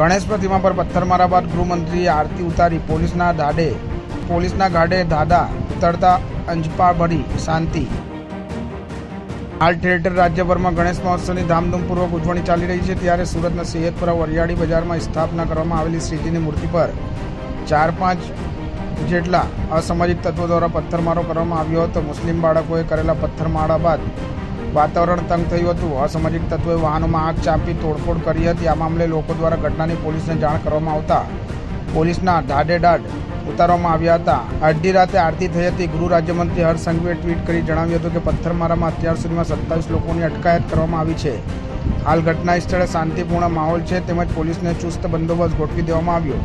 ગણેશ પ્રતિમા પર પથ્થરમારા બાદ ગૃહમંત્રીએ આરતી ઉતારી પોલીસના ગાડે ધાડા ઉતરતા અંજપા ભરી શાંતિ। હાલ ઠેર ઠેર રાજ્યભરમાં ગણેશ મહોત્સવની ધામધૂમપૂર્વક ઉજવણી ચાલી રહી છે, ત્યારે સુરતના સૈયદપુરા વરિયાળી બજારમાં સ્થાપના કરવામાં આવેલી શ્રીજીની મૂર્તિ પર 4-5 જેટલા અસામાજિક તત્વો દ્વારા પથ્થરમારો કરવામાં આવ્યો હતો। મુસ્લિમ બાળકોએ કરેલા પથ્થરમારા બાદ વાતાવરણ તંગ થયું હતું। અસામાજિક તત્વોએ વાહનોમાં આગ ચાંપી તોડફોડ કરી હતી। આ મામલે લોકો દ્વારા ઘટનાની પોલીસને જાણ કરવામાં આવતા પોલીસના ધાડેદાડ ઉતારવામાં આવ્યા હતા। અડધી રાતે આરતી થઈ હતી। ગૃહ રાજ્યમંત્રી હર્ષ સંઘવીએ ટ્વીટ કરી જણાવ્યું હતું કે પથ્થરમારામાં અત્યાર સુધીમાં 27 લોકોની અટકાયત કરવામાં આવી છે। હાલ ઘટના સ્થળે શાંતિપૂર્ણ માહોલ છે, તેમજ પોલીસને ચુસ્ત બંદોબસ્ત ગોઠવી દેવામાં આવ્યો।